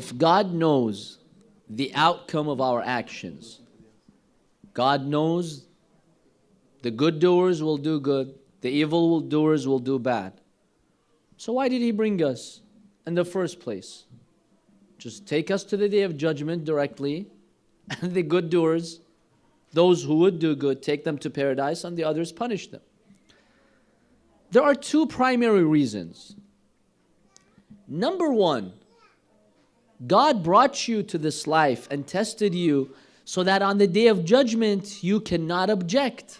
if God knows the outcome of our actions, God knows the good doers will do good, the evil doers will do bad. So why did He bring us in the first place? Just take us to the day of judgment directly, and the good doers, those who would do good, take them to paradise, and the others punish them. There are two primary reasons. Number one, God brought you to this life and tested you so that on the day of judgment you cannot object.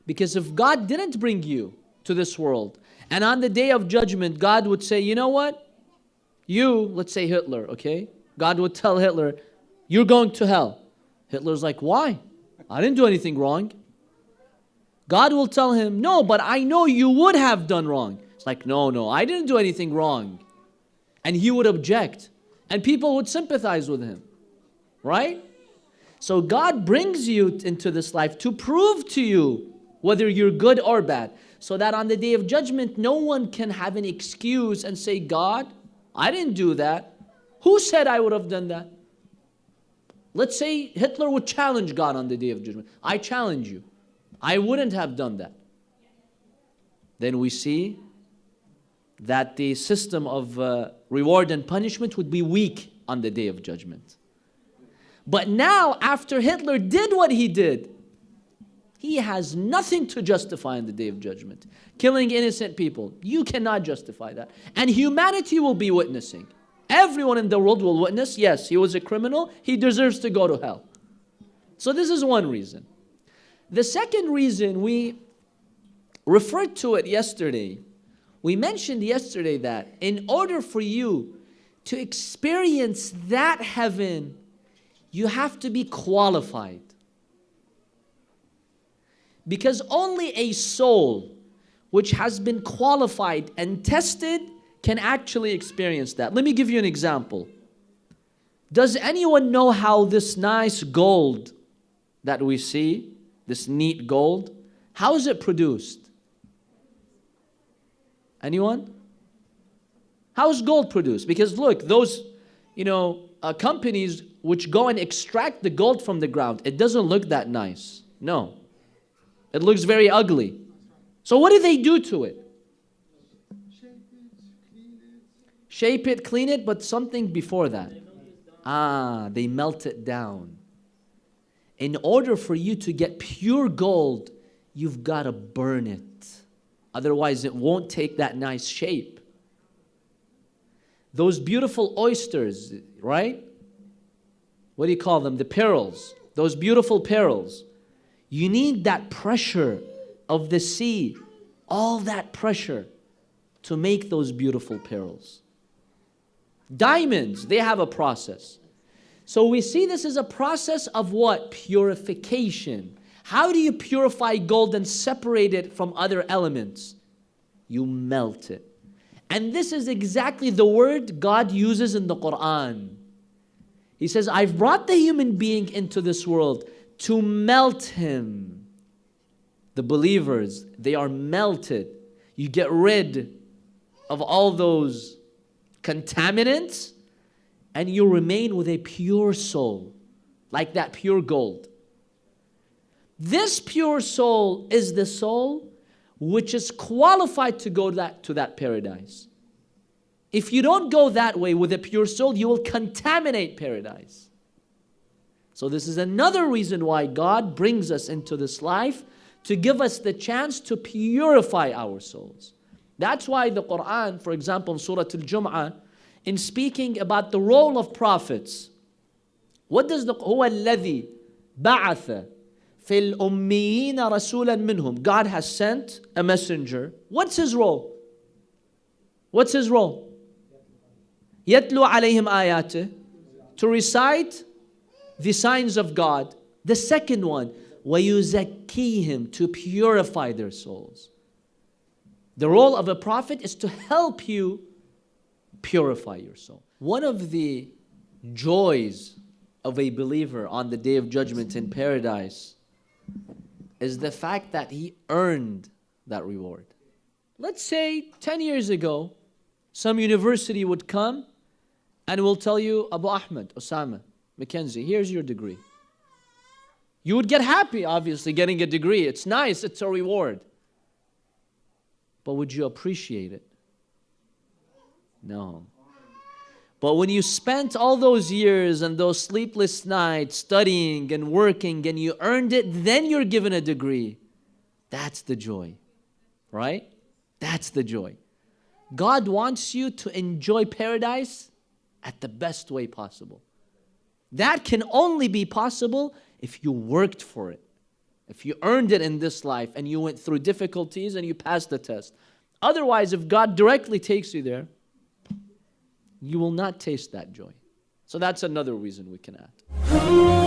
Because if God didn't bring you to this world, and on the day of judgment God would say, you know what? You, let's say Hitler, okay? God would tell Hitler, you're going to hell. Hitler's like, why? I didn't do anything wrong. God will tell him, no, but I know you would have done wrong. It's like, no, I didn't do anything wrong. And he would object. And people would sympathize with him. Right? So God brings you into this life to prove to you whether you're good or bad. So that on the day of judgment, no one can have an excuse and say, God, I didn't do that. Who said I would have done that? Let's say Hitler would challenge God on the day of judgment. I challenge you. I wouldn't have done that. Then we see that the system of reward and punishment would be weak on the day of judgment. But now, after Hitler did what he did, he has nothing to justify on the day of judgment. Killing innocent people, you cannot justify that. And humanity will be witnessing. Everyone in the world will witness, yes, he was a criminal, he deserves to go to hell. So this is one reason. The second reason, we referred to it yesterday. We mentioned yesterday that in order for you to experience that heaven, you have to be qualified. Because only a soul which has been qualified and tested can actually experience that. Let me give you an example. Does anyone know how this nice gold that we see, this neat gold, how is it produced? Anyone? How is gold produced? Because look, those, companies which go and extract the gold from the ground, it doesn't look that nice. No. It looks very ugly. So what do they do to it? Shape it, clean it, but something before that. They melt it down. In order for you to get pure gold, you've got to burn it. Otherwise, it won't take that nice shape. Those beautiful oysters, right? What do you call them? The pearls. Those beautiful pearls. You need that pressure of the sea, all that pressure to make those beautiful pearls. Diamonds, they have a process. So we see this as a process of what? Purification. How do you purify gold and separate it from other elements? You melt it. And this is exactly the word God uses in the Quran. He says, I've brought the human being into this world to melt him. The believers, they are melted. You get rid of all those contaminants and you remain with a pure soul, like that pure gold. This pure soul is the soul which is qualified to go to that paradise. If you don't go that way with a pure soul, you will contaminate paradise. So this is another reason why God brings us into this life, to give us the chance to purify our souls. That's why the Quran, for example, in Surah Al-Jum'ah, in speaking about the role of prophets, what does هو الذي بعث في الأميين رسولا منهم. God has sent a messenger. What's his role? What's his role? يتلو عليهم آياته. To recite the signs of God. The second one, وَيُزَكِّيهِمْ, to purify their souls. The role of a prophet is to help you purify your soul. One of the joys of a believer on the day of judgment in paradise is the fact that he earned that reward. Let's say 10 years ago, some university would come and we'll tell you, Abu Ahmed, Osama, Mackenzie, here's your degree. You would get happy, obviously, getting a degree. It's nice, it's a reward. But would you appreciate it? No. But when you spent all those years and those sleepless nights studying and working and you earned it, then you're given a degree. That's the joy, right? That's the joy. God wants you to enjoy paradise at the best way possible. That can only be possible if you worked for it. If you earned it in this life and you went through difficulties and you passed the test. Otherwise, if God directly takes you there, you will not taste that joy. So that's another reason we can add.